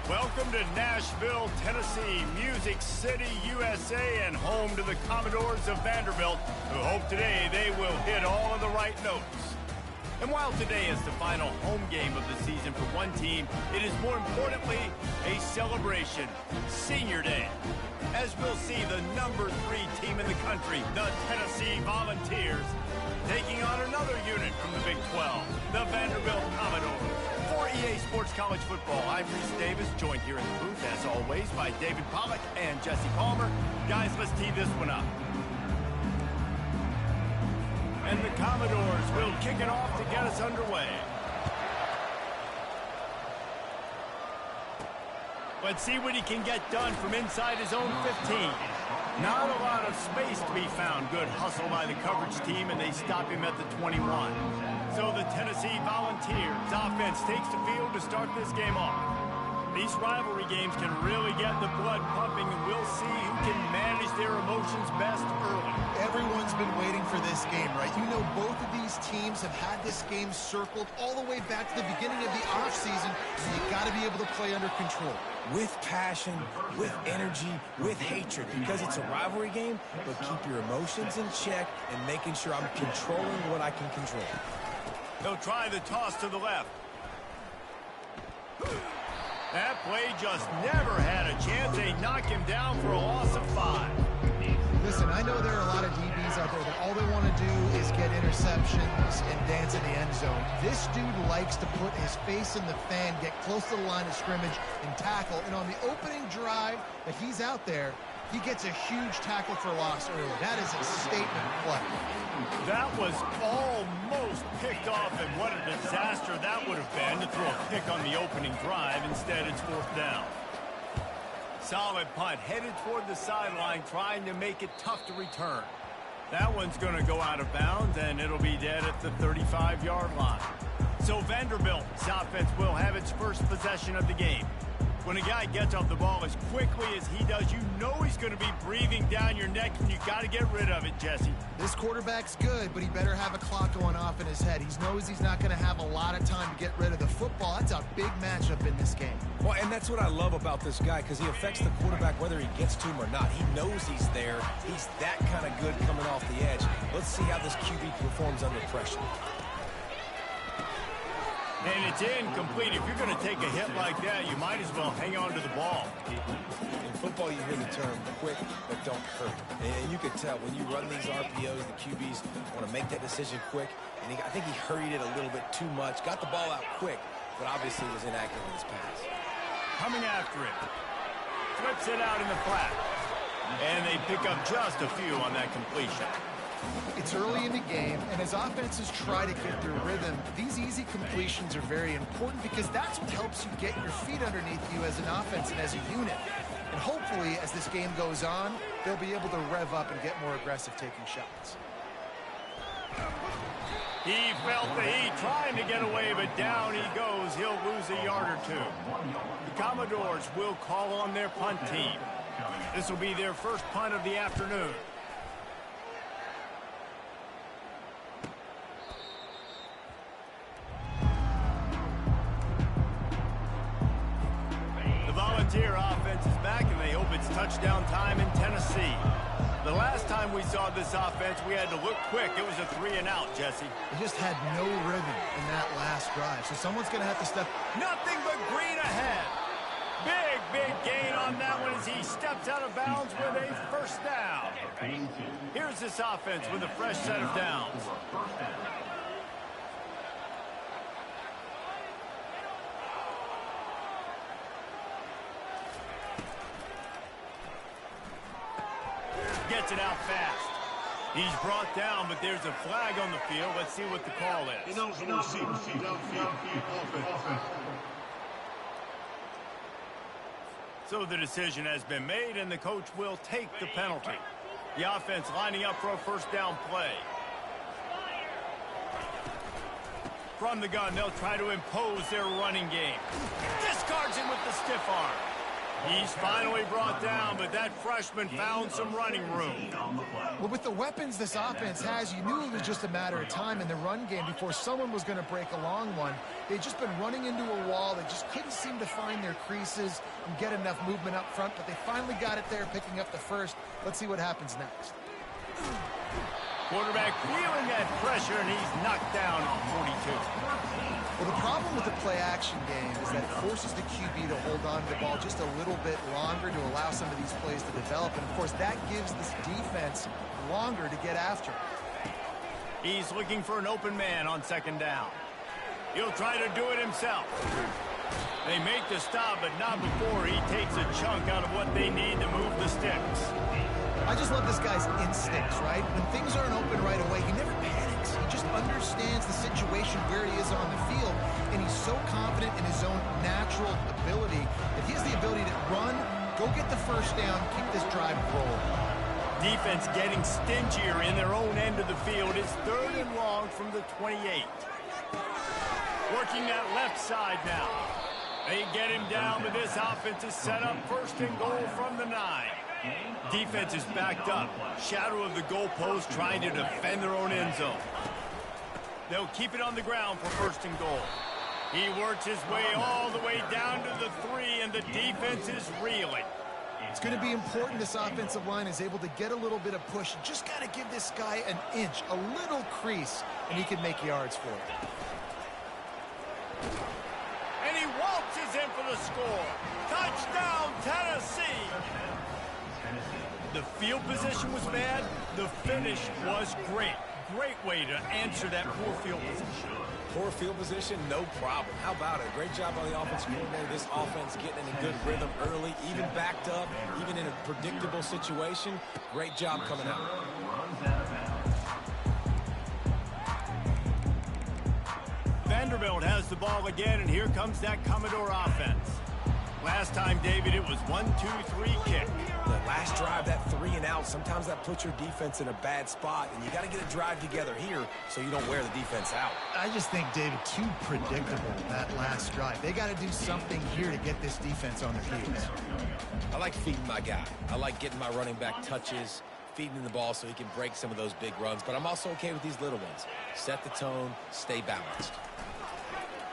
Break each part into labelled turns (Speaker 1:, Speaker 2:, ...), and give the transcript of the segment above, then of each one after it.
Speaker 1: Welcome to Nashville, Tennessee, Music City, USA, and home to the Commodores of Vanderbilt, who hope today they will hit all of the right notes. And while today is the final home game of the season for one team, it is more importantly a celebration, Senior Day. As we'll see the #3 team in the country, the Tennessee Volunteers, taking on another unit from the Big 12, the Vanderbilt Commodores. For EA Sports College Football, I'm Reese Davis, joined here in the booth, as always, by David Pollack and Jesse Palmer. Guys, let's tee this one up. And the Commodores will kick it off to get us underway. Let's see what he can get done from inside his own 15. Not a lot of space to be found. Good hustle by the coverage team, and they stop him at the 21. So the Tennessee Volunteers offense takes the field to start this game off. These rivalry games can really get the blood pumping, and we'll see who can manage their emotions best early.
Speaker 2: Everyone's been waiting for this game, right? You know, both of these teams have had this game circled all the way back to the beginning of the offseason, so you got to be able to play under control.
Speaker 3: With passion, with energy, with hatred, because it's a rivalry game, but keep your emotions in check and making sure I'm controlling what I can control.
Speaker 1: They'll try the toss to the left. That play just never had a chance. They knock him down for a loss of 5.
Speaker 2: Listen, I know there are a lot of DBs out there that all they want to do is get interceptions and dance in the end zone. This dude likes to put his face in the fan, get close to the line of scrimmage, and tackle. And on the opening drive that he's out there, he gets a huge tackle for loss early. That is a statement play.
Speaker 1: That was almost picked off, and what a disaster that would have been to throw a pick on the opening drive. Instead, it's 4th down. Solid punt, headed toward the sideline, trying to make it tough to return. That one's going to go out of bounds, and it'll be dead at the 35-yard line. So Vanderbilt's offense will have its first possession of the game. When a guy gets off the ball as quickly as he does, you know he's going to be breathing down your neck, and you got to get rid of it, Jesse.
Speaker 2: This quarterback's good, but he better have a clock going off in his head. He knows he's not going to have a lot of time to get rid of the football. That's a big matchup in this game.
Speaker 3: Well, and that's what I love about this guy, because he affects the quarterback whether he gets to him or not. He knows he's there. He's that kind of good coming off the edge. Let's see how this QB performs under pressure.
Speaker 1: And it's incomplete. If you're going to take a hit like that, you might as well hang on to the ball.
Speaker 3: In football, you hear the term quick, but don't hurt. And you could tell when you run these RPOs, the QBs want to make that decision quick. And I think he hurried it a little bit too much. Got the ball out quick, but obviously was inaccurate in his pass.
Speaker 1: Coming after it. Flips it out in the flat. And they pick up just a few on that completion.
Speaker 2: It's early in the game, and as offenses try to get their rhythm, these easy completions are very important because that's what helps you get your feet underneath you as an offense and as a unit. And hopefully, as this game goes on, they'll be able to rev up and get more aggressive taking shots.
Speaker 1: He felt the heat trying to get away, but down he goes. He'll lose a yard or two. The Commodores will call on their punt team. This will be their first punt of the afternoon. Volunteer offense is back, and they hope it's touchdown time in Tennessee. The last time we saw this offense, we had to look quick. It was a 3-and-out, Jesse.
Speaker 2: They just had no rhythm in that last drive, so someone's going to have to step.
Speaker 1: Nothing but green ahead. Big gain on that one as he steps out of bounds with a first down. Here's this offense with a fresh set of downs. Gets it out fast. He's brought down, but there's a flag on the field. Let's see what the call is. So the decision has been made, and the coach will take the penalty. The offense lining up for a first down play. From the gun, they'll try to impose their running game. Discards him with the stiff arm. He's finally brought down, but but that freshman found some running room.
Speaker 2: Well, with the weapons this offense has, you knew it was just a matter of time in the run game before someone was going to break a long one. They'd just been running into a wall. They just couldn't seem to find their creases and get enough movement up front, but they finally got it there, picking up the first. Let's see what happens next.
Speaker 1: Quarterback feeling that pressure, and he's knocked down at 42.
Speaker 2: Well, the problem with the play-action game is that it forces the QB to hold on to the ball just a little bit longer to allow some of these plays to develop. And, of course, that gives this defense longer to get after.
Speaker 1: He's looking for an open man on second down. He'll try to do it himself. They make the stop, but not before he takes a chunk out of what they need to move the sticks.
Speaker 2: I just love this guy's instincts, right? When things aren't open right away, he never panics. He just understands the situation where he is on the field, and he's so confident in his own natural ability that he has the ability to run, go get the first down, keep this drive rolling.
Speaker 1: Defense getting stingier in their own end of the field. It's 3rd and long from the 28. Working that left side now. They get him down, but this offense is set up 1st and goal from the 9. Defense is backed up. Shadow of the goalpost trying to defend their own end zone. They'll keep it on the ground for 1st and goal. He works his way all the way down to the 3, and the defense is reeling.
Speaker 2: It's going to be important this offensive line is able to get a little bit of push. You just got to give this guy an inch, a little crease, and he can make yards for it.
Speaker 1: And he waltzes in for the score. Touchdown, Tennessee! The field position was bad. The finish was great. Great way to answer that poor field position.
Speaker 3: Poor field position, no problem. How about it? Great job by the offensive coordinator. This offense getting in a good rhythm early, even backed up, even in a predictable situation. Great job coming out.
Speaker 1: Vanderbilt has the ball again, and here comes that Commodore offense. Last time, David, it was 1-2-3 kick.
Speaker 3: The last drive, that 3 and out, sometimes that puts your defense in a bad spot, and you got to get a drive together here so you don't wear the defense out.
Speaker 2: I just think, David, too predictable, that last drive. They got to do something here to get this defense on their heels.
Speaker 3: I like feeding my guy. I like getting my running back touches, feeding him the ball so he can break some of those big runs, but I'm also okay with these little ones. Set the tone, stay balanced.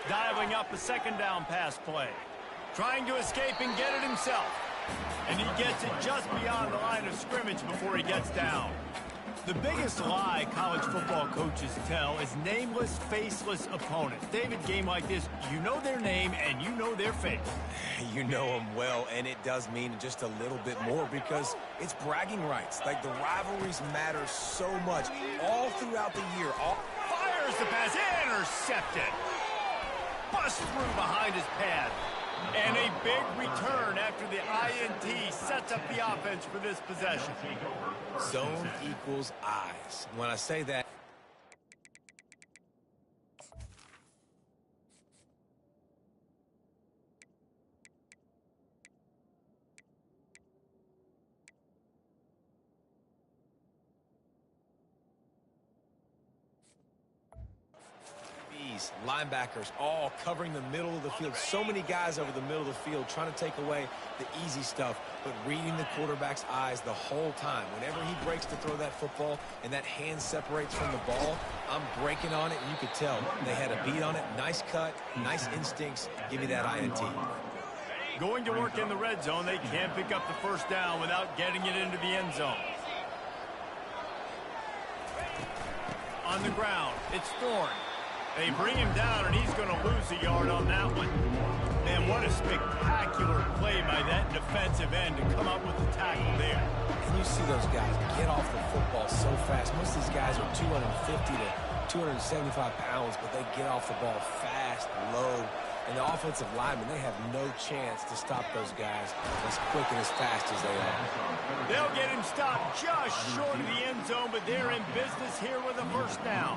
Speaker 1: Dialing up a 2nd down pass play. Trying to escape and get it himself. And he gets it just beyond the line of scrimmage before he gets down. The biggest lie college football coaches tell is nameless, faceless opponents. David, game like this, you know their name and you know their face.
Speaker 3: You know them well, and it does mean just a little bit more because it's bragging rights. Like, the rivalries matter so much all throughout the year.
Speaker 1: Fires the pass, intercepted. Bust through behind his pad. And a big return after the INT sets up the offense for this possession.
Speaker 3: Zone equals eyes. When I say that, linebackers all covering the middle of the field. So many guys over the middle of the field trying to take away the easy stuff, but reading the quarterback's eyes the whole time. Whenever he breaks to throw that football and that hand separates from the ball, I'm breaking on it, and you could tell they had a beat on it. Nice cut, nice instincts. Give me that INT.
Speaker 1: Going to work in the red zone. They can't pick up the 1st down without getting it into the end zone. On the ground, it's Thorne. They bring him down, and he's going to lose a yard on that one. Man, what a spectacular play by that defensive end to come up with the tackle there.
Speaker 3: And you see those guys get off the football so fast. Most of these guys are 250 to 275 pounds, but they get off the ball fast, low. And the offensive linemen, they have no chance to stop those guys as quick and as fast as they are.
Speaker 1: They'll get him stopped just short of the end zone, but they're in business here with a 1st down.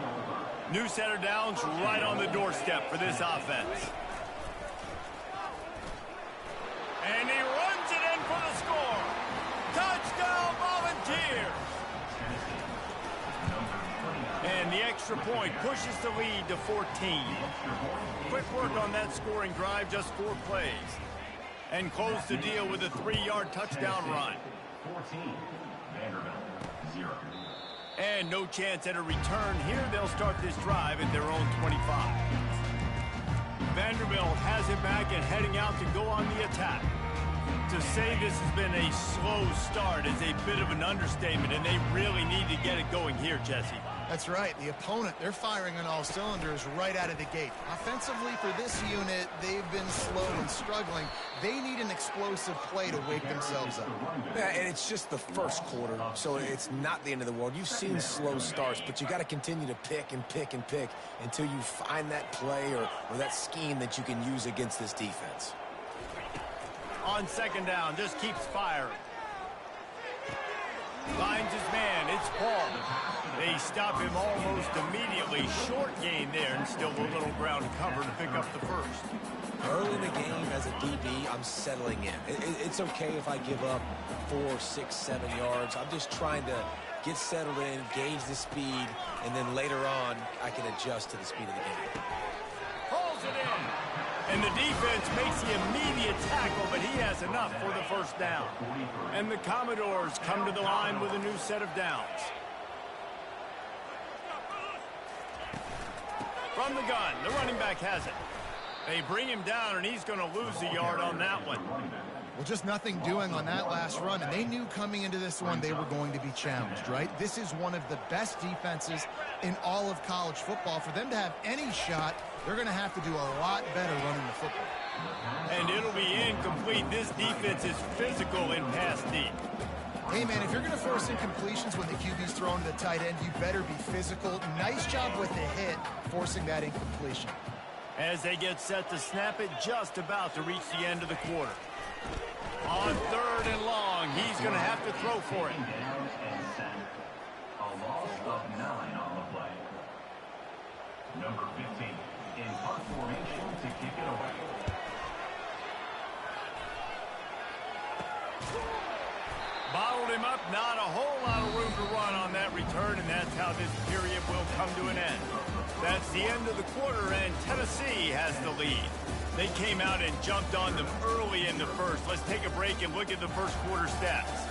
Speaker 1: New set of downs right on the doorstep for this offense. And he runs it in for the score. Touchdown, Volunteers! And the extra point pushes the lead to 14. Quick work on that scoring drive, just 4 plays. and close the deal with a 3-yard touchdown run.
Speaker 4: 14, Vanderbilt, 0.
Speaker 1: And no chance at a return here. They'll start this drive at their own 25. Vanderbilt has it back and heading out to go on the attack. To say this has been a slow start is a bit of an understatement, and they really need to get it going here, Jesse.
Speaker 2: That's right. The opponent, they're firing on all cylinders right out of the gate. Offensively for this unit, they've been slow and struggling. They need an explosive play to wake themselves up.
Speaker 3: Yeah, and it's just the first quarter, so it's not the end of the world. You've seen slow starts, but you got to continue to pick and pick and pick until you find that play or that scheme that you can use against this defense.
Speaker 1: On second down, just keeps firing. Finds his man, it's Paul. They stop him almost immediately. Short gain there, and still a little ground cover to pick up the first.
Speaker 3: Early in the game as a DB, I'm settling in. It's okay if I give up 4, 6, 7 yards. I'm just trying to get settled in, gauge the speed, and then later on, I can adjust to the speed of the game.
Speaker 1: Pulls it in. And the defense makes the immediate tackle, but he has enough for the first down. And the Commodores come to the line with a new set of downs. From the gun, the running back has it. They bring him down, and he's going to lose a yard on that one.
Speaker 2: Well, just nothing doing on that last run, and they knew coming into this one they were going to be challenged, right? This is one of the best defenses in all of college football. For them to have any shot, they're going to have to do a lot better running the football.
Speaker 1: And it'll be incomplete. This defense is physical in pass deep.
Speaker 2: Hey, man, if you're going to force incompletions when the QB's thrown to the tight end, you better be physical. Nice job with the hit, forcing that incompletion.
Speaker 1: As they get set to snap it, just about to reach the end of the quarter. On third and long, he's going to have to throw for it.
Speaker 4: A loss of 9 on the play. Number 15 in punt formation to kick it away.
Speaker 1: Bottled him up, not a whole lot of room to run on that return, and that's how this period will come to an end. That's the end of the quarter, and Tennessee has the lead. They came out and jumped on them early in the first. Let's take a break and look at the first quarter stats.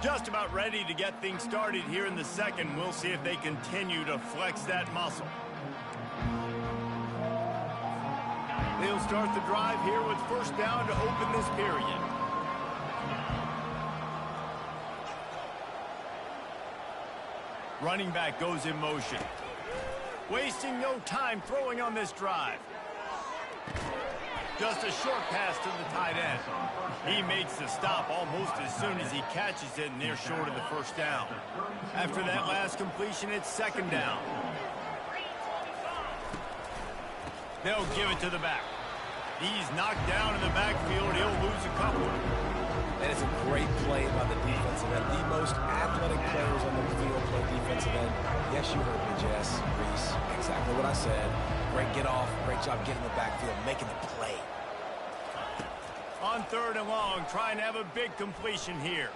Speaker 1: Just about ready to get things started here in the second. We'll see if they continue to flex that muscle. They'll start the drive here with first down to open this period. Running back goes in motion. Wasting no time throwing on this drive. Just a short pass to the tight end. He makes the stop almost as soon as he catches it, and they're short of the first down. After that last completion, it's second down. They'll give it to the back. He's knocked down in the backfield. He'll lose a couple.
Speaker 3: That is a great play by the defensive end. The most athletic players on the field play defensive end. Yes, you heard me, Jess, Reese. Exactly what I said. Great get off. Great job getting the backfield, making the play.
Speaker 1: On third and long, trying to have a big completion here.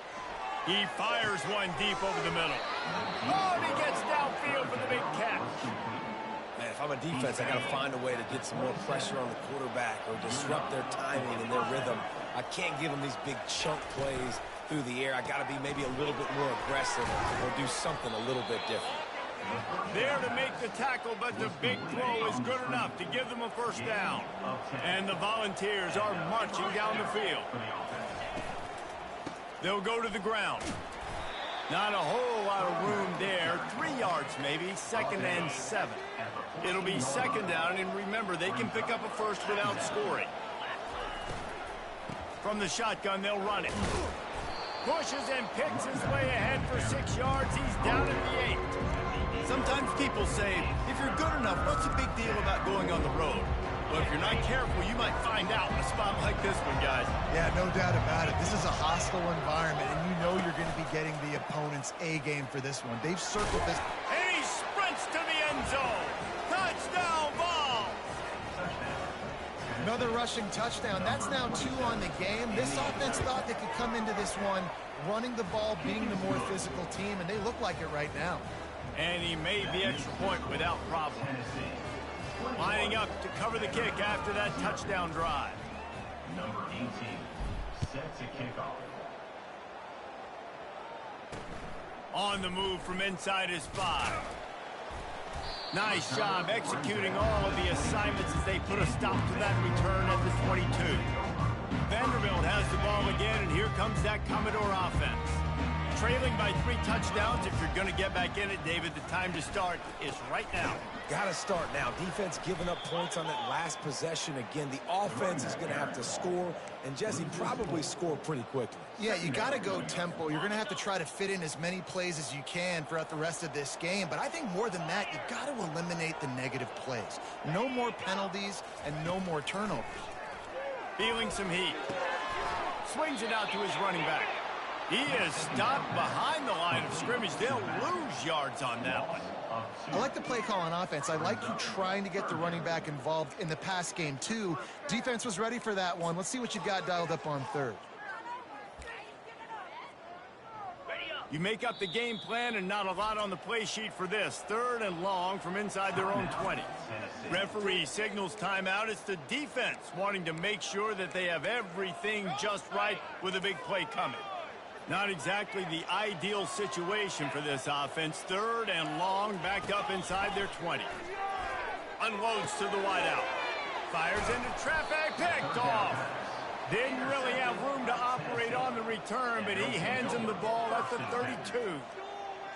Speaker 1: He fires one deep over the middle. Oh, and he gets downfield for the big catch.
Speaker 3: Man, if I'm a defense, I got to find a way to get some more pressure on the quarterback or disrupt their timing and their rhythm. I can't give them these big chunk plays through the air. I got to be maybe a little bit more aggressive or do something a little bit different.
Speaker 1: There to make the tackle, but the big throw is good enough to give them a first down. And the Volunteers are marching down the field. They'll go to the ground. Not a whole lot of room there. 3 yards maybe, second and 7. It'll be second down, and remember, they can pick up a first without scoring. From the shotgun, they'll run it. Pushes and picks his way ahead for 6 yards. He's down at the 8. Sometimes people say, if you're good enough, what's the big deal about going on the road? Well, if you're not careful, you might find out in a spot like this one, guys.
Speaker 2: Yeah, no doubt about it. This is a hostile environment, and you know you're going to be getting the opponent's A-game for this one. They've circled this.
Speaker 1: And he sprints to the end zone. Touchdown ball.
Speaker 2: Another rushing touchdown. That's now 2 on the game. This offense thought they could come into this one running the ball, being the more physical team, and they look like it right now.
Speaker 1: And he made the extra point without problem. Lining up to cover the kick after that touchdown drive.
Speaker 4: Number 18, set to kick off.
Speaker 1: On the move from inside his 5. Nice job executing all of the assignments as they put a stop to that return at the 22. Vanderbilt has the ball again, and here comes that Commodore offense. Trailing by 3 touchdowns. If you're going to get back in it, David, the time to start is right now.
Speaker 3: Got to start now. Defense giving up points on that last possession. Again, the offense is going to have to score, and Jesse probably score pretty quickly.
Speaker 2: Yeah, you got to go tempo. You're going to have to try to fit in as many plays as you can throughout the rest of this game. But I think more than that, you got to eliminate the negative plays. No more penalties and no more turnovers.
Speaker 1: Feeling some heat. Swings it out to his running back. He is stopped behind the line of scrimmage. They'll lose yards on that one.
Speaker 2: I like the play call on offense. I like you trying to get the running back involved in the pass game, too. Defense was ready for that one. Let's see what you've got dialed up on third.
Speaker 1: You make up the game plan and not a lot on the play sheet for this. 3rd and long from inside their own 20. Referee signals timeout. It's the defense wanting to make sure that they have everything just right with a big play coming. Not exactly the ideal situation for this offense. 3rd and long, backed up inside their 20. Unloads to the wideout. Fires into traffic, picked off. Didn't really have room to operate on the return, but he hands him the ball at the 32.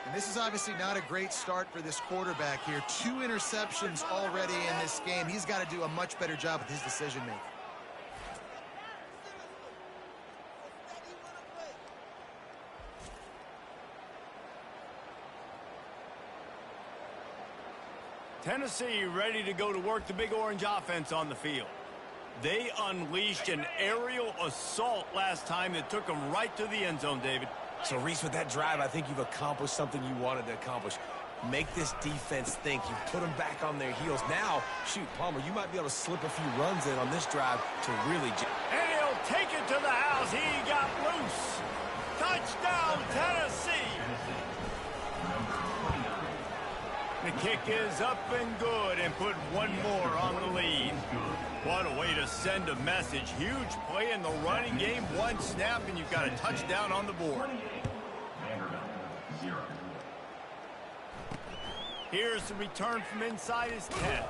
Speaker 2: And this is obviously not a great start for this quarterback here. 2 interceptions already in this game. He's got to do a much better job with his decision-making.
Speaker 1: Tennessee ready to go to work the Big Orange offense on the field. They unleashed an aerial assault last time that took them right to the end zone, David.
Speaker 3: So, Reese, with that drive, I think you've accomplished something you wanted to accomplish. Make this defense think. You put them back on their heels. Now, shoot, Palmer, you might be able to slip a few runs in on this drive to really...
Speaker 1: And he'll take it to the house. He got loose. Touchdown, Tennessee. The kick is up and good and put one more on the lead. What a way to send a message. Huge play in the running game. 1 snap and you've got a touchdown on the board. Here's the return from inside his 10.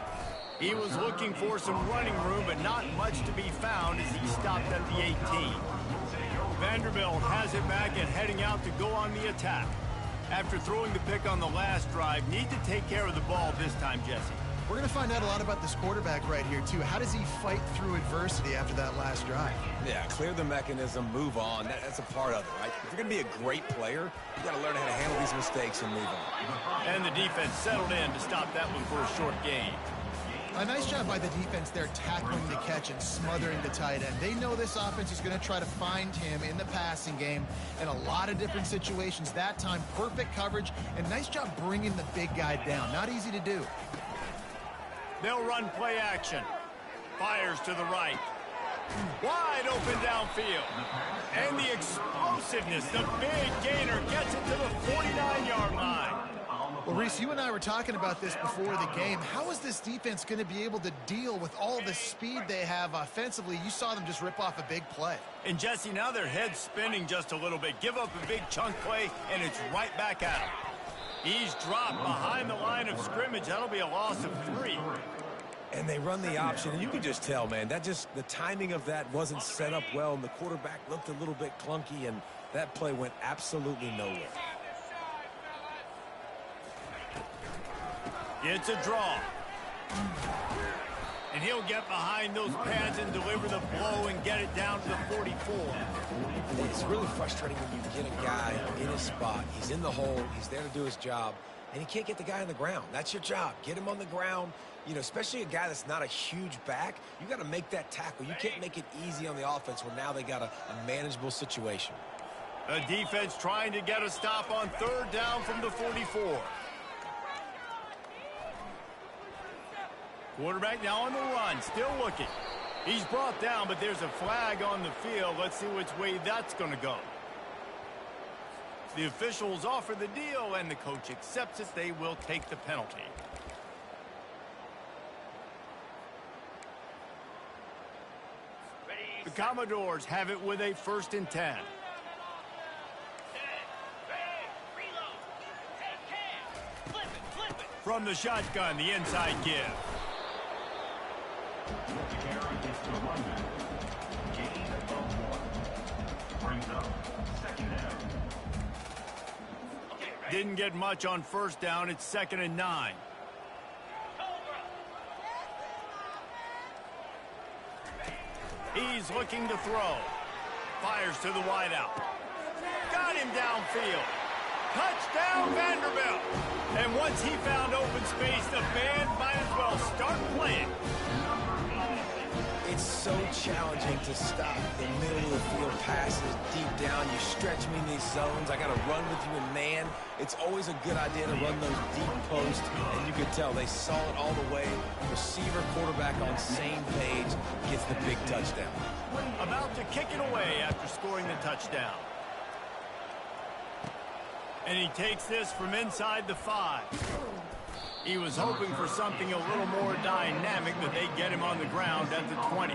Speaker 1: He was looking for some running room, but not much to be found as he stopped at the 18. Vanderbilt has it back and heading out to go on the attack. After throwing the pick on the last drive, need to take care of the ball this time, Jesse.
Speaker 2: We're going to find out a lot about this quarterback right here, too. How does he fight through adversity after that last drive?
Speaker 3: Yeah, clear the mechanism, move on. That's a part of it, right? If you're going to be a great player, you got to learn how to handle these mistakes and move on.
Speaker 1: And the defense settled in to stop that one for a short gain.
Speaker 2: A nice job by the defense there tackling the catch and smothering the tight end. They know this offense is going to try to find him in the passing game in a lot of different situations. That time, perfect coverage, and nice job bringing the big guy down. Not easy to do.
Speaker 1: They'll run play action. Fires to the right. Wide open downfield. And the explosiveness, the big gainer gets it to the 49-yard line.
Speaker 2: Well, Reese, you and I were talking about this before the game. How is this defense going to be able to deal with all the speed they have offensively? You saw them just rip off a big play.
Speaker 1: And, Jesse, now their head's spinning just a little bit. Give up a big chunk play, and it's right back at him. He's dropped behind the line of scrimmage. That'll be a loss of 3.
Speaker 3: And they run the option, and you can just tell, man, the timing of that wasn't set up well, and the quarterback looked a little bit clunky, and that play went absolutely nowhere.
Speaker 1: It's a draw. And he'll get behind those pads and deliver the blow and get it down to the 44.
Speaker 3: It's really frustrating when you get a guy in his spot. He's in the hole. He's there to do his job, and he can't get the guy on the ground. That's your job. Get him on the ground. You know, especially a guy that's not a huge back, you got to make that tackle. You can't make it easy on the offense where now they got a manageable situation.
Speaker 1: The defense trying to get a stop on 3rd down from the 44. Quarterback now on the run, still looking. He's brought down, but there's a flag on the field. Let's see which way that's going to go. The officials offer the deal, and the coach accepts it. They will take the penalty. The Commodores have it with a 1st and 10. From the shotgun, the inside give.
Speaker 4: Carry gets to the runback. Gain of 1. Brings up 2nd down.
Speaker 1: Didn't get much on 1st down. It's 2nd and 9. He's looking to throw. Fires to the wideout. Got him downfield. Touchdown, Vanderbilt. And once he found open space, the band might as well start playing.
Speaker 3: It's so challenging to stop the middle of the field passes deep down. You stretch me in these zones. I got to run with you in man. It's always a good idea to run those deep posts, and you could tell they saw it all the way. Receiver, quarterback on same page, gets the big touchdown.
Speaker 1: About to kick it away after scoring the touchdown. And he takes this from inside the 5. He was hoping for something a little more dynamic, but they get him on the ground at the 20.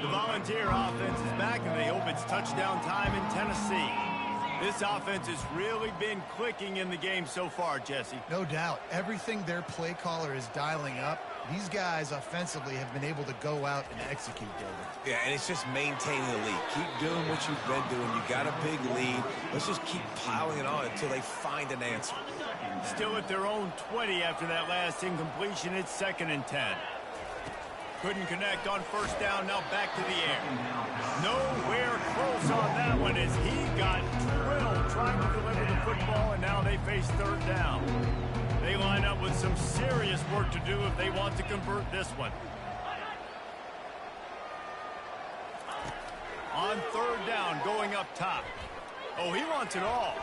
Speaker 1: The Volunteer offense is back, and they hope it's touchdown time in Tennessee. This offense has really been clicking in the game so far, Jesse.
Speaker 2: No doubt. Everything their play caller is dialing up, these guys offensively have been able to go out and execute, David.
Speaker 3: Yeah, and it's just maintaining the lead. Keep doing what you've been doing. You got a big lead. Let's just keep piling it on until they find an answer.
Speaker 1: Still at their own 20 after that last incompletion. It's 2nd and 10. Couldn't connect on 1st down. Now back to the air. Nowhere close on that one as he got drilled trying to deliver the football, and now they face 3rd down. They line up with some serious work to do if they want to convert this one. On 3rd down, going up top. Oh, he wants it all.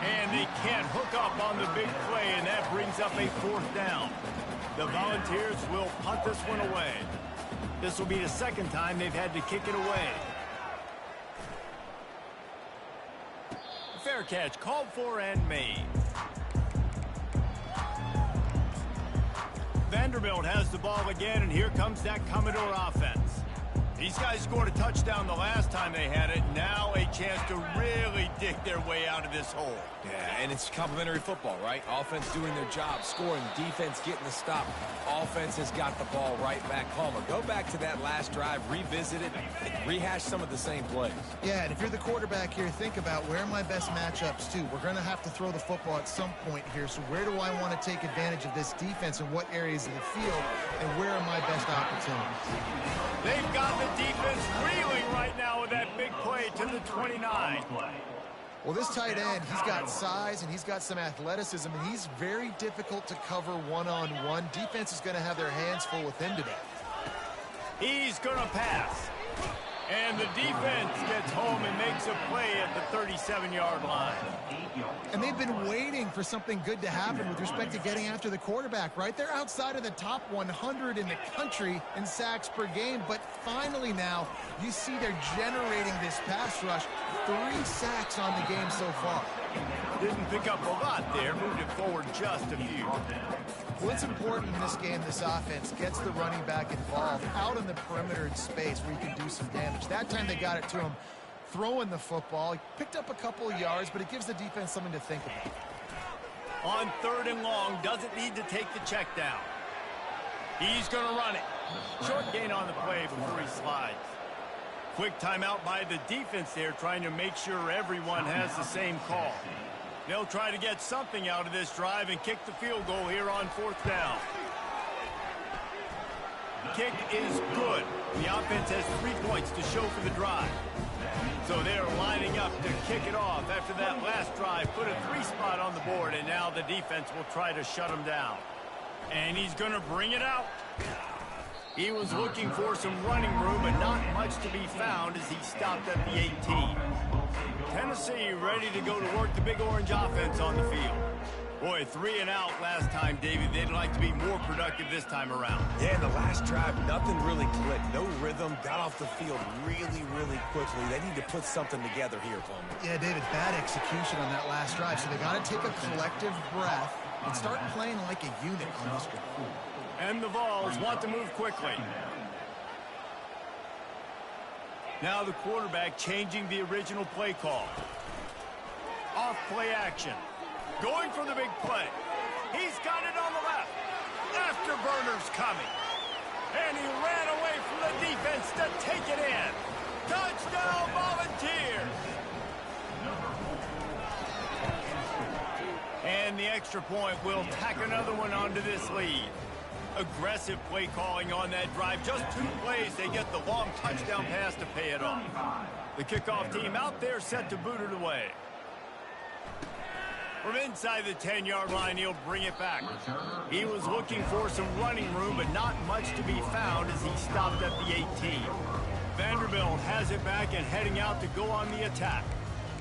Speaker 1: And they can't hook up on the big play, and that brings up a 4th down. The Volunteers will punt this one away. This will be the 2nd time they've had to kick it away. Fair catch called for and made. Vanderbilt has the ball again, and here comes that Commodore offense. These guys scored a touchdown the last time they had it. Now a chance to really dig their way out of this hole.
Speaker 3: Yeah, and it's complimentary football, right? Offense doing their job, scoring, defense getting the stop. Offense has got the ball right back. Palmer, go back to that last drive, revisit it, and rehash some of the same plays.
Speaker 2: Yeah, and if you're the quarterback here, think about where are my best matchups too. We're going to have to throw the football at some point here, so where do I want to take advantage of this defense and what areas of the field, and where are my best opportunities?
Speaker 1: They've got the defense reeling right now with that big play to the 29.
Speaker 2: Well, this tight end, he's got size and he's got some athleticism, and he's very difficult to cover one-on-one. Defense is going to have their hands full with him today.
Speaker 1: He's going to pass. And the defense gets home and makes a play at the 37-yard line.
Speaker 2: And they've been waiting for something good to happen with respect to getting after the quarterback, right? They're outside of the top 100 in the country in sacks per game, but finally now you see they're generating this pass rush. 3 sacks on the game so far.
Speaker 1: Didn't pick up a lot there, moved it forward just a few.
Speaker 2: Well, it's important in this game, this offense gets the running back involved out in the perimeter in space where you can do some damage. That time they got it to him throwing the football. He picked up a couple of yards, but it gives the defense something to think about.
Speaker 1: On 3rd and long, doesn't need to take the check down. He's going to run it. Short gain on the play before he slides. Quick timeout by the defense there, trying to make sure everyone has the same call. They'll try to get something out of this drive and kick the field goal here on 4th down. Kick is good. The offense has 3 points to show for the drive. So they're lining up to kick it off after that last drive. Put a 3 spot on the board, and now the defense will try to shut him down. And he's going to bring it out. He was looking for some running room, but not much to be found as he stopped at the 18. Tennessee ready to go to work the Big Orange offense on the field. Boy, 3 and out last time, David. They'd like to be more productive this time around.
Speaker 3: Yeah, in the last drive, nothing really clicked. No rhythm, got off the field really, really quickly. They need to put something together here, Palmer.
Speaker 2: Yeah, David, bad execution on that last drive, so they got to take a collective breath and start playing like a unit on this one.
Speaker 1: And the Vols want to move quickly. Now the quarterback changing the original play call. Off play action. Going for the big play. He's got it on the left. Afterburner's coming. And he ran away from the defense to take it in. Touchdown, Volunteers! And the extra point will tack another one onto this lead. Aggressive play calling on that drive. Just 2 plays, they get the long touchdown pass to pay it off. The kickoff team out there set to boot it away. From inside the 10-yard line, he'll bring it back. He was looking for some running room, but not much to be found as he stopped at the 18. Vanderbilt has it back and heading out to go on the attack.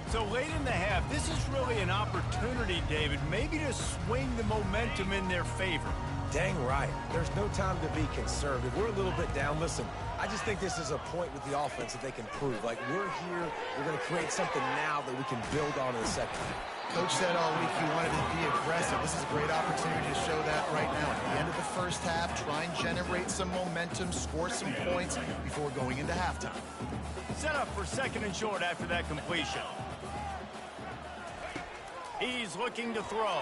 Speaker 1: So late in the half, this is really an opportunity, David, maybe to swing the momentum in their favor.
Speaker 3: Dang right. There's no time to be conservative. We're a little bit down. Listen, I just think this is a point with the offense that they can prove. Like, we're here, we're going to create something now that we can build on in the second half.
Speaker 2: Coach said all week he wanted to be aggressive. This is a great opportunity to show that right now. At the end of the first half, try and generate some momentum, score some points before going into halftime.
Speaker 1: Set up for 2nd and short after that completion. He's looking to throw.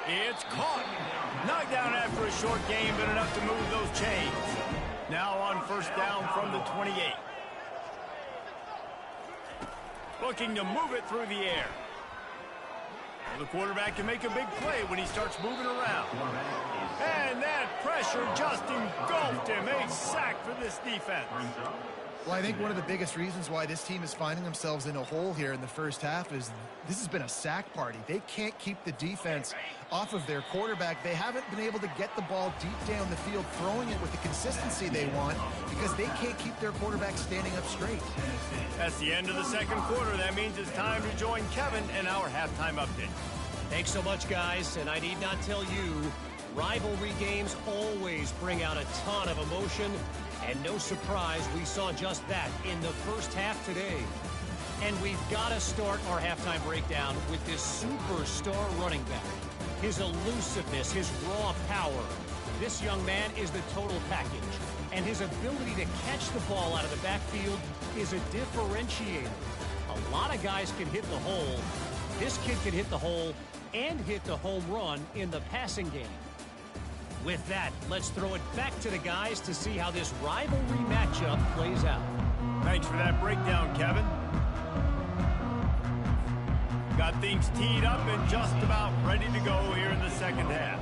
Speaker 1: It's caught. Knocked down after a short game, but enough to move those chains. Now on 1st down from the 28. Looking to move it through the air. The quarterback can make a big play when he starts moving around. And that pressure just engulfed him. A sack for this defense.
Speaker 2: Well, I think one of the biggest reasons why this team is finding themselves in a hole here in the first half is this has been a sack party. They can't keep the defense off of their quarterback. They haven't been able to get the ball deep down the field, throwing it with the consistency they want because they can't keep their quarterback standing up straight.
Speaker 1: That's the end of the 2nd quarter. That means it's time to join Kevin in our halftime update.
Speaker 5: Thanks so much, guys, and I need not tell you, rivalry games always bring out a ton of emotion. And no surprise, we saw just that in the first half today. And we've got to start our halftime breakdown with this superstar running back. His elusiveness, his raw power. This young man is the total package. And his ability to catch the ball out of the backfield is a differentiator. A lot of guys can hit the hole. This kid can hit the hole and hit the home run in the passing game. With that, let's throw it back to the guys to see how this rivalry matchup plays out.
Speaker 1: Thanks for that breakdown, Kevin. Got things teed up and just about ready to go here in the 2nd half.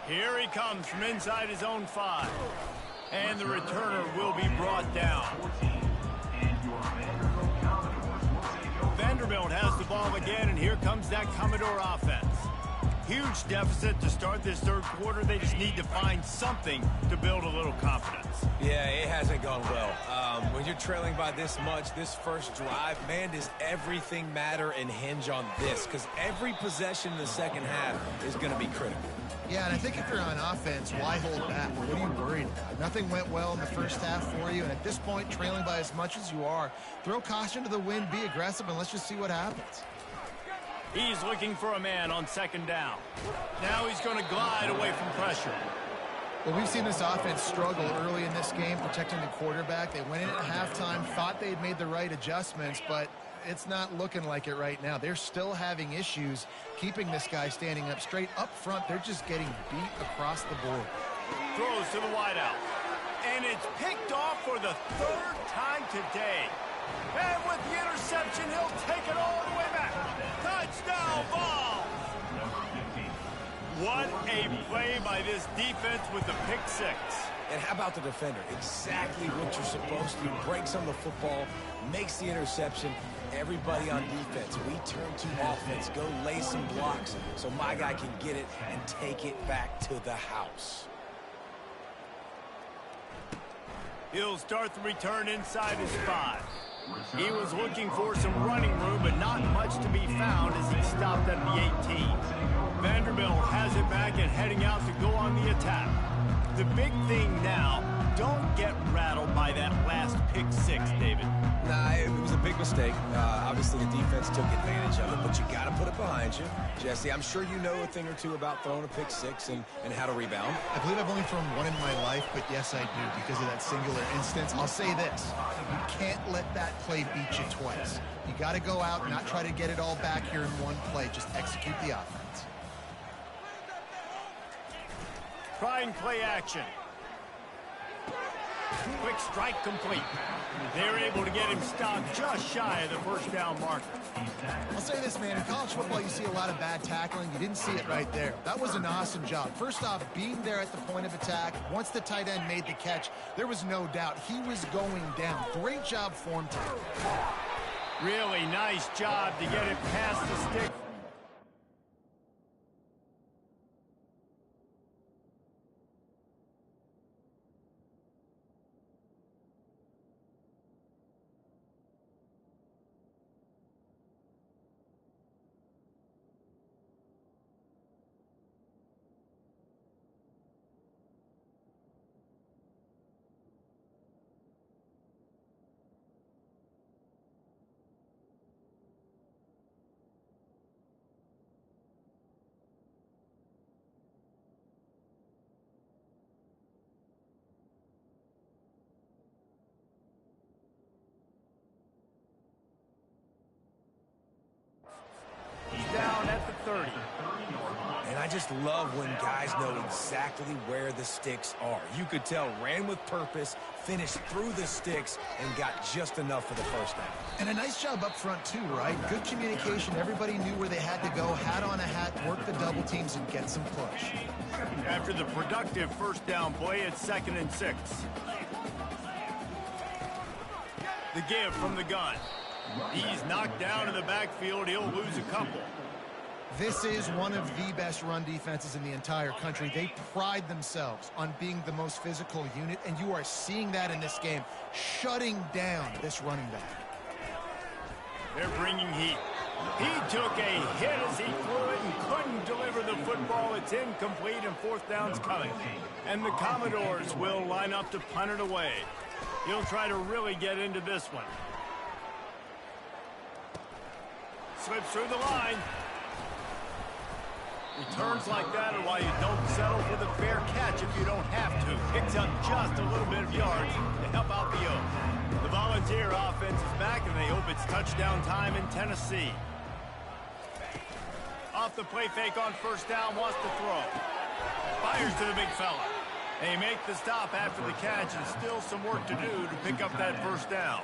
Speaker 1: Here he comes from inside his own 5. And the returner will be brought down. Vanderbilt has the ball again, and here comes that Commodore offense. Huge deficit to start this 3rd quarter. They just need to find something to build a little confidence.
Speaker 3: Yeah, it hasn't gone well. When you're trailing by this much, this first drive, man, does everything matter and hinge on this? Because every possession in the 2nd half is going to be critical.
Speaker 2: Yeah, and I think if you're on offense, why hold back? What are you worried about? Nothing went well in the first half for you, and at this point, trailing by as much as you are, throw caution to the wind, be aggressive, and let's just see what happens.
Speaker 1: He's looking for a man on 2nd down. Now he's going to glide away from pressure.
Speaker 2: Well, we've seen this offense struggle early in this game protecting the quarterback. They went in at halftime, thought they'd made the right adjustments, but it's not looking like it right now. They're still having issues keeping this guy standing up straight. Up front, they're just getting beat across the board.
Speaker 1: Throws to the wideout. And it's picked off for the 3rd time today. And with the interception, he'll take it all the way back. Touchdown ball! What a play by this defense with the pick 6.
Speaker 3: And how about the defender? Exactly what you're supposed to. Breaks on the football, makes the interception. Everybody on defense, we turn to offense. Go lay some blocks so my guy can get it and take it back to the house.
Speaker 1: He'll start the return inside his 5. He was looking for some running room, but not much to be found as he stopped at the 18. Vanderbilt has it back and heading out to go on the attack. The big thing now don't get rattled by that last pick six, David.
Speaker 3: Nah, it was a big mistake. Obviously, the defense took advantage of it, but you got to put it behind you. Jesse, I'm sure you know a thing or two about throwing a pick six and how to rebound.
Speaker 2: I believe I've only thrown one in my life, but yes, I do because of that singular instance. I'll say this. You can't let that play beat you twice. You got to go out and not try to get it all back here in one play. Just execute the offense.
Speaker 1: Trying play action. Quick strike complete. They're able to get him stopped just shy of the first down marker.
Speaker 2: I'll say this, man. In college football, you see a lot of bad tackling. You didn't see it right there. That was an awesome job. First off, being there at the point of attack. Once the tight end made the catch, there was no doubt he was going down. Great job form tackle.
Speaker 1: Really nice job to get it past the stick. Down at the 30.
Speaker 3: And I just love when guys know exactly where the sticks are. You could tell ran with purpose, finished through the sticks, and got just enough for the first down.
Speaker 2: And a nice job up front, too, right? Good communication. Everybody knew where they had to go, hat on a hat, work the double teams, and get some push.
Speaker 1: After the productive first down play, it's 2nd and 6. The give from the gun. He's knocked down in the backfield. He'll lose a couple.
Speaker 2: This is one of the best run defenses in the entire country. They pride themselves on being the most physical unit, and you are seeing that in this game, shutting down this running back.
Speaker 1: They're bringing heat. He took a hit as he threw it and couldn't deliver the football. It's incomplete, and 4th down's coming. And the Commodores will line up to punt it away. He'll try to really get into this one. Slips through the line. Returns like that are why you don't settle for the fair catch if you don't have to. Picks up just a little bit of yards to help out the Oaks. The Volunteer offense is back, and they hope it's touchdown time in Tennessee. Off the play fake on first down, wants to throw. Fires to the big fella. They make the stop after the catch, and still some work to do to pick up that first down.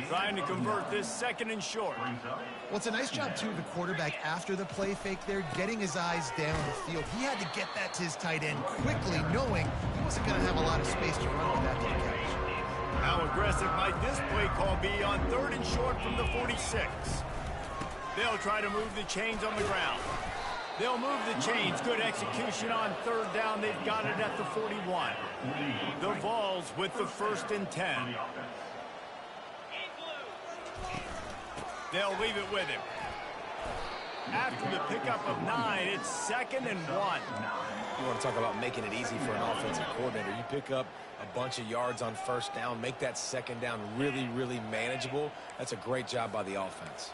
Speaker 1: Trying to convert this 2nd and short.
Speaker 2: Well, it's a nice job, too, the quarterback after the play fake there, getting his eyes down the field. He had to get that to his tight end quickly, knowing he wasn't going to have a lot of space to run with that to the catch.
Speaker 1: How aggressive might this play call be on 3rd and short from the 46? They'll try to move the chains on the ground. They'll move the chains. Good execution on 3rd down. They've got it at the 41. The Vols with the 1st and 10. They'll leave it with him. After the pickup of 9, it's 2nd and 1.
Speaker 3: You want to talk about making it easy for an offensive coordinator. You pick up a bunch of yards on first down, make that 2nd down really, really manageable. That's a great job by the offense.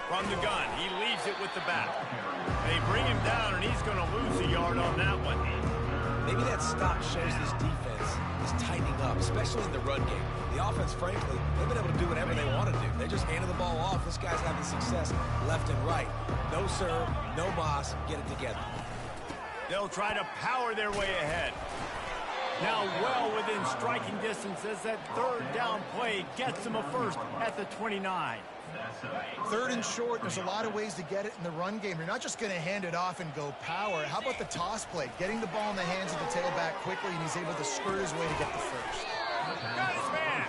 Speaker 1: From the gun, he leaves it with the back. They bring him down, and he's going to lose a yard on that one.
Speaker 3: Maybe that stop shows this defense is tightening up, especially in the run game. The offense, frankly, they've been able to do whatever they want to do. They just handed the ball off. This guy's having success left and right. No serve, no moss, get it together.
Speaker 1: They'll try to power their way ahead. Now well within striking distance as that 3rd down play gets them a first at the 29.
Speaker 2: 3rd and short, there's a lot of ways to get it in the run game. You're not just going to hand it off and go power. How about the toss play? Getting the ball in the hands of the tailback quickly, and he's able to skirt his way to get the first.
Speaker 1: Nice man!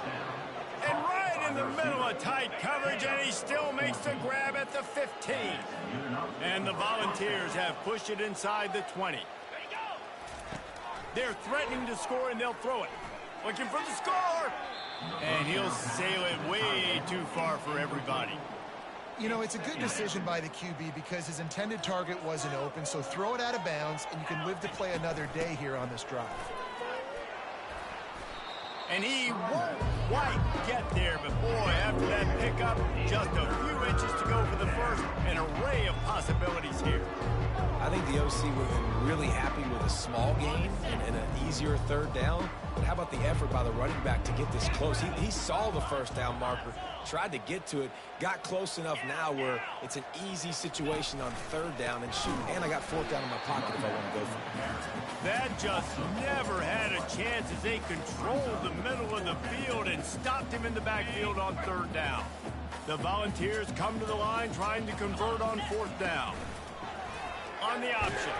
Speaker 1: And right in the middle of tight coverage, and he still makes the grab at the 15. And the Volunteers have pushed it inside the 20. They're threatening to score, and they'll throw it. Looking for the score! And he'll sail it way too far for everybody.
Speaker 2: You know, it's a good decision by the QB because his intended target wasn't open, so throw it out of bounds, and you can live to play another day here on this drive.
Speaker 1: And he won't quite get there, but boy, after that pickup, just a few inches to go for the first. An array of possibilities here.
Speaker 3: I think the OC would have been really happy with a small gain and an easier third down. But how about the effort by the running back to get this close? He saw the first down marker, tried to get to it, got close enough now where it's an easy situation on third down and shoot. And I got fourth down in my pocket if I want to go for it.
Speaker 1: That just never had a chance as they controlled the middle of the field and stopped him in the backfield on third down. The Volunteers come to the line trying to convert on fourth down. On the option.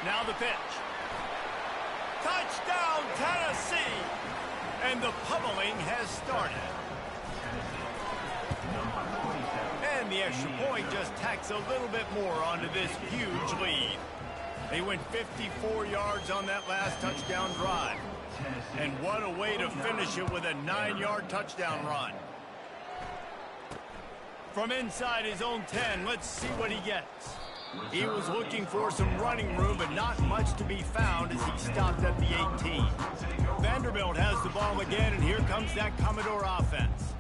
Speaker 1: Now the pitch. Touchdown, Tennessee! And the pummeling has started. And the extra point just tacks a little bit more onto this huge lead. They went 54 yards on that last touchdown drive. And what a way to finish it with a 9-yard touchdown run. From inside his own 10, let's see what he gets. He was looking for some running room, but not much to be found as he stopped at the 18. Vanderbilt has the ball again, and here comes that Commodore offense.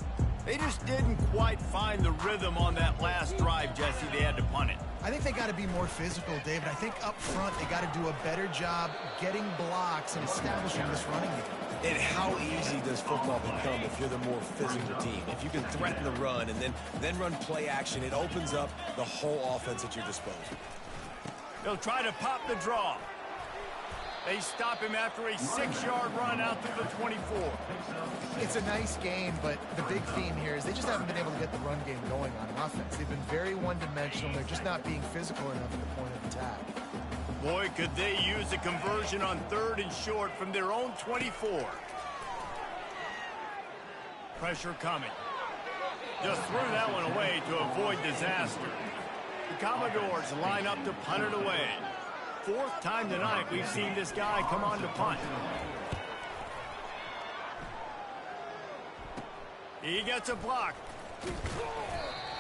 Speaker 1: They just didn't quite find the rhythm on that last drive, Jesse. They had to punt it.
Speaker 2: I think they got to be more physical, David. I think up front they got to do a better job getting blocks and establishing this running game.
Speaker 3: And how easy does football become if you're the more physical team? If you can threaten the run and then run play action, it opens up the whole offense at your disposal.
Speaker 1: They'll try to pop the draw. They stop him after a 6-yard run out to the 24.
Speaker 2: It's a nice game, but the big theme here is they just haven't been able to get the run game going on offense. They've been very one-dimensional. They're just not being physical enough at the point of attack.
Speaker 1: Boy, could they use a conversion on third and short from their own 24. Pressure coming. Just threw that one away to avoid disaster. The Commodores line up to punt it away. Fourth time tonight we've seen this guy come on to punt. He gets a block.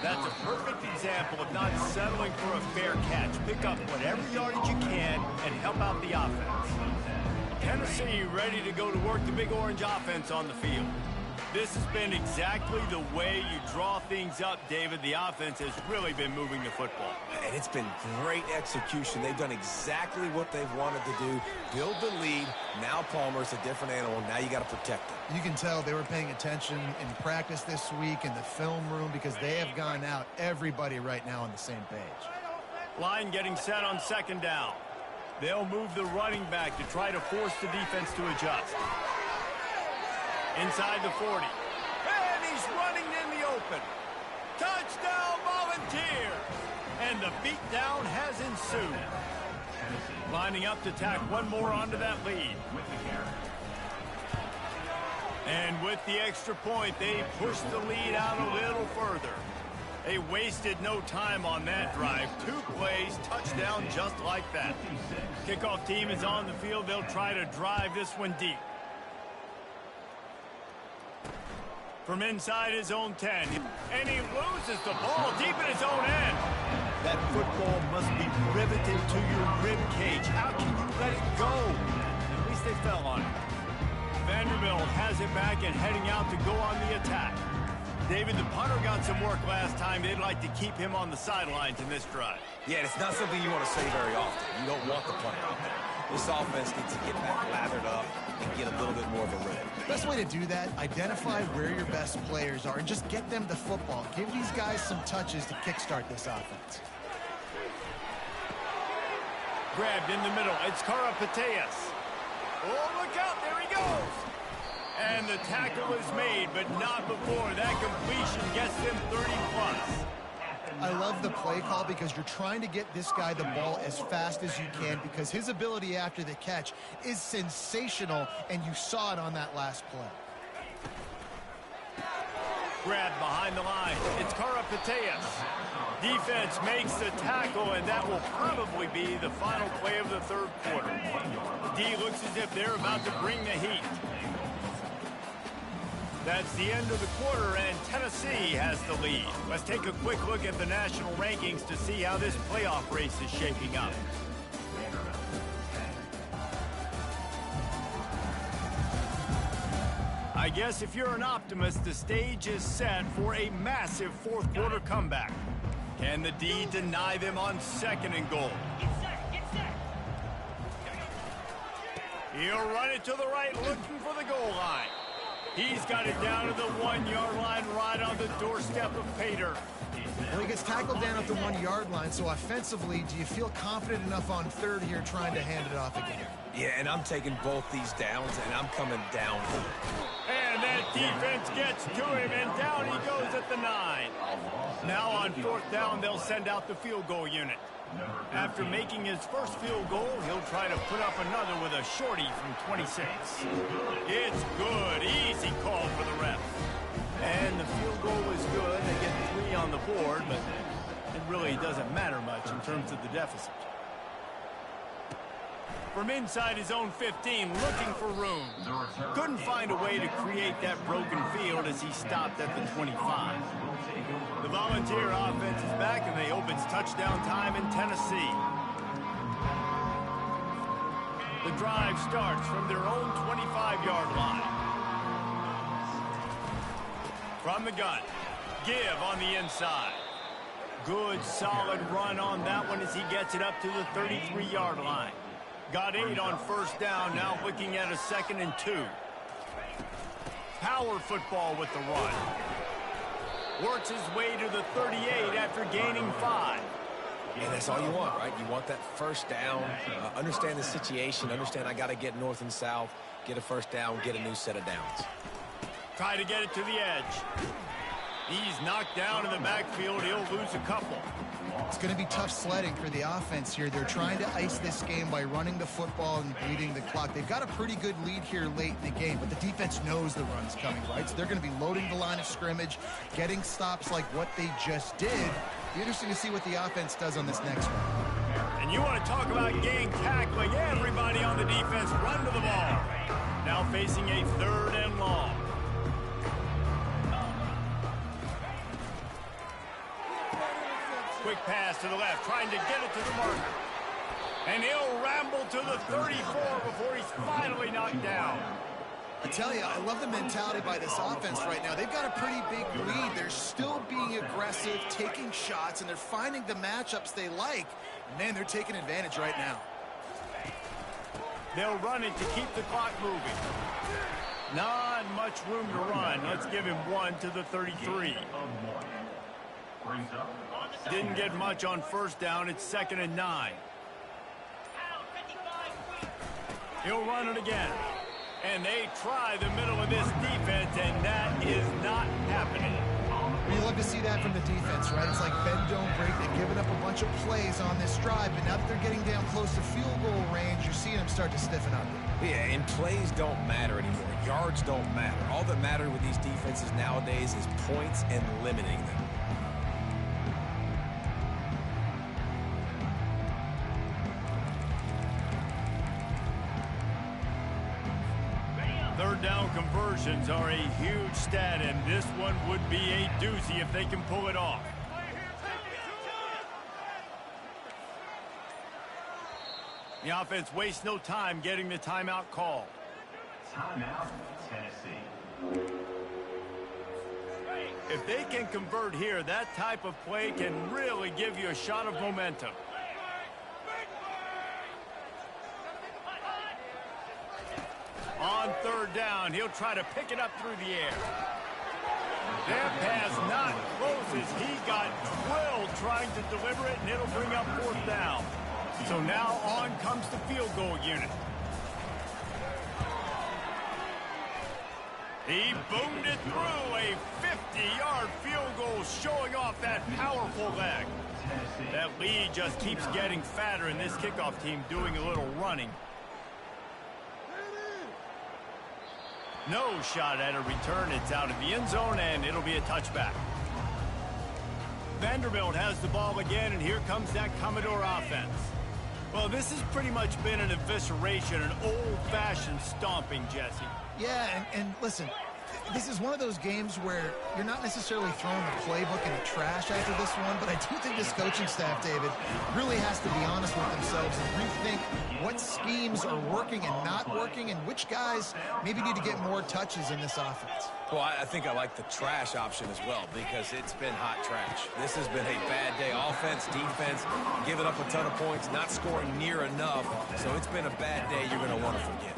Speaker 1: That's a perfect example of not settling for a fair catch. Pick up whatever yardage you can and help out the offense. Tennessee ready to go to work the Big Orange offense on the field. This has been exactly the way you draw things up, David. The offense has really been moving the football.
Speaker 3: And it's been great execution. They've done exactly what they've wanted to do. Build the lead. Now Palmer's a different animal. Now you got to protect him.
Speaker 2: You can tell they were paying attention in practice this week in the film room because they have gone out everybody right now on the same page.
Speaker 1: Line getting set on second down. They'll move the running back to try to force the defense to adjust. Inside the 40. And he's running in the open. Touchdown, Volunteer! And the beatdown has ensued. Lining up to tack one more onto that lead. And with the extra point, they push the lead out a little further. They wasted no time on that drive. 2 plays, touchdown just like that. Kickoff team is on the field. They'll try to drive this one deep. From inside his own 10. And he loses the ball deep in his own end. That football must be riveted to your rib cage. How can you let it go? At least they fell on it. Vanderbilt has it back and heading out to go on the attack. David, the punter got some work last time. They'd like to keep him on the sidelines in this drive.
Speaker 3: Yeah, it's not something you want to say very often. You don't want the punter out there. This offense needs to get back lathered up and get a little bit more of a rhythm.
Speaker 2: Best way to do that, identify where your best players are and just get them the football. Give these guys some touches to kickstart this offense.
Speaker 1: Grabbed in the middle. It's Karapateas. Oh, look out. There he goes. And the tackle is made, but not before that completion gets them 30+.
Speaker 2: I love the play call because you're trying to get this guy the ball as fast as you can because his ability after the catch is sensational, and you saw it on that last play.
Speaker 1: Grabbed behind the line. It's Karapateas. Defense makes the tackle, and that will probably be the final play of the third quarter. D looks as if they're about to bring the heat. That's the end of the quarter, and Tennessee has the lead. Let's take a quick look at the national rankings to see how this playoff race is shaping up. I guess if you're an optimist, the stage is set for a massive fourth quarter comeback. Can the D deny them on 2nd and goal? He'll run it to the right, looking for the goal line. He's got it down to the 1-yard line, right on the doorstep of Pater.
Speaker 2: Well, he gets tackled down at the 1-yard line, so offensively, do you feel confident enough on 3rd here trying to hand it off again?
Speaker 3: Yeah, and I'm taking both these downs, and I'm coming down.
Speaker 1: And that defense gets to him, and down he goes at the 9. Now on 4th down, they'll send out the field goal unit. After making his first field goal, he'll try to put up another with a shorty from 26. It's good. Easy call for the ref. And the field goal is good. They get 3 on the board, but it really doesn't matter much in terms of the deficit. From inside his own 15, looking for room. Couldn't find a way to create that broken field as he stopped at the 25. The Volunteer offense is back, and they open touchdown time in Tennessee. The drive starts from their own 25-yard line. From the gun, give on the inside. Good, solid run on that one as he gets it up to the 33-yard line. Got 8 on 1st down, now looking at a 2nd and 2. Power football with the run. Works his way to the 38 after gaining 5.
Speaker 3: And that's all you want, right? You want that 1st down, understand the situation, understand I got to get north and south, get a 1st down, get a new set of downs.
Speaker 1: Try to get it to the edge. He's knocked down in the backfield. He'll lose a couple.
Speaker 2: It's going to be tough sledding for the offense here. They're trying to ice this game by running the football and bleeding the clock. They've got a pretty good lead here late in the game, but the defense knows the run's coming, right? So they're going to be loading the line of scrimmage, getting stops like what they just did. Be interesting to see what the offense does on this next one.
Speaker 1: And you want to talk about gang tackling. Everybody on the defense run to the ball. Now facing a 3rd and long. Quick pass to the left, trying to get it to the marker. And he'll ramble to the 34 before he's finally knocked down.
Speaker 2: I tell you, I love the mentality by this offense right now. They've got a pretty big lead. They're still being aggressive, taking shots, and they're finding the matchups they like. Man, they're taking advantage right now.
Speaker 1: They'll run it to keep the clock moving. Not much room to run. Let's give him 1 to the 33. Didn't get much on 1st down. It's 2nd and 9. He'll run it again. And they try the middle of this defense, and that is not happening.
Speaker 2: We love to see that from the defense, right? It's like bend, don't break. They've given up a bunch of plays on this drive, but now that they're getting down close to field goal range, you're seeing them start to stiffen up.
Speaker 3: Yeah, and plays don't matter anymore. Yards don't matter. All that matters with these defenses nowadays is points and limiting them.
Speaker 1: 3rd down conversions are a huge stat, and this one would be a doozy if they can pull it off. The offense wastes no time getting the timeout called.
Speaker 4: Timeout, Tennessee.
Speaker 1: If they can convert here, that type of play can really give you a shot of momentum. On 3rd down, he'll try to pick it up through the air. That pass not close as he got drilled trying to deliver it, and it'll bring up 4th down. So now on comes the field goal unit. He boomed it through a 50-yard field goal, showing off that powerful leg. That lead just keeps getting fatter, and this kickoff team doing a little running. No shot at a return. It's out of the end zone, and it'll be a touchback. Vanderbilt has the ball again, and here comes that Commodore offense. Well, this has pretty much been an evisceration, an old-fashioned stomping, Jesse.
Speaker 2: Yeah, and listen, This is one of those games where you're not necessarily throwing the playbook in the trash after this one, but I do think this coaching staff, David, really has to be honest with themselves and rethink what schemes are working and not working and which guys maybe need to get more touches in this offense.
Speaker 3: Well, I think I like the trash option as well because it's been hot trash. This has been a bad day. Offense, defense, giving up a ton of points, not scoring near enough. So it's been a bad day you're going to want to forget.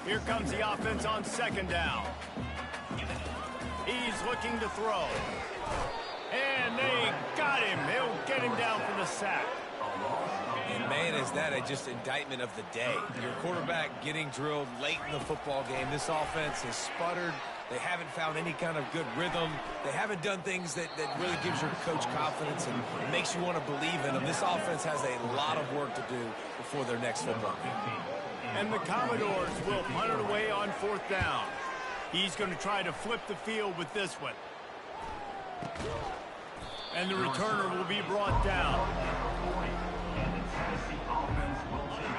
Speaker 1: Here comes the offense on second down. He's looking to throw. And they got him. They'll get him down for the sack.
Speaker 3: And, man, is that just indictment of the day. Your quarterback getting drilled late in the football game. This offense has sputtered. They haven't found any kind of good rhythm. They haven't done things that really gives your coach confidence and makes you want to believe in them. This offense has a lot of work to do before their next football game.
Speaker 1: And the Commodores will punt it away on fourth down. He's going to try to flip the field with this one. And the returner will be brought down.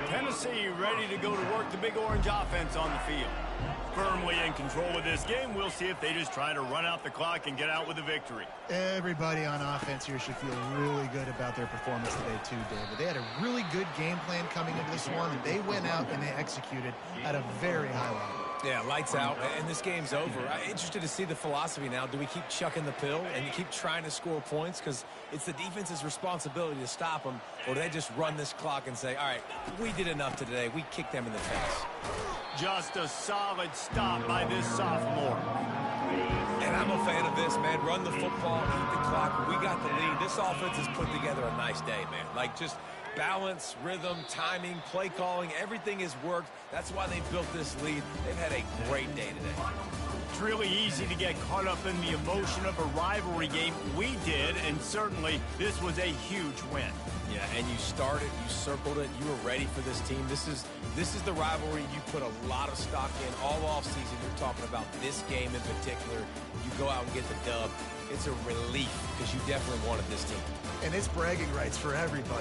Speaker 1: Tennessee ready to go to work the Big Orange offense on the field. Firmly in control of this game. We'll see if they just try to run out the clock and get out with a victory.
Speaker 2: Everybody on offense here should feel really good about their performance today too, David. They had a really good game plan coming into this one, and they went out and they executed at a very high level.
Speaker 3: Yeah, lights out, and this game's over. I'm interested to see the philosophy now. Do we keep chucking the pill and you keep trying to score points because it's the defense's responsibility to stop them, or do they just run this clock and say, all right, we did enough today. We kicked them in the face.
Speaker 1: Just a solid stop by this sophomore.
Speaker 3: And I'm a fan of this, man. Run the football, eat the clock. We got the lead. This offense has put together a nice day, man. Like, just balance, rhythm, timing, play calling, everything has worked. That's why they built this lead. They've had a great day today.
Speaker 1: It's really easy to get caught up in the emotion of a rivalry game. We did, and certainly this was a huge win.
Speaker 3: Yeah, and you started, you circled it, you were ready for this team. This is the rivalry you put a lot of stock in all offseason. You're talking about this game in particular. You go out and get the dub. It's a relief because you definitely wanted this team.
Speaker 2: And it's bragging rights for everybody.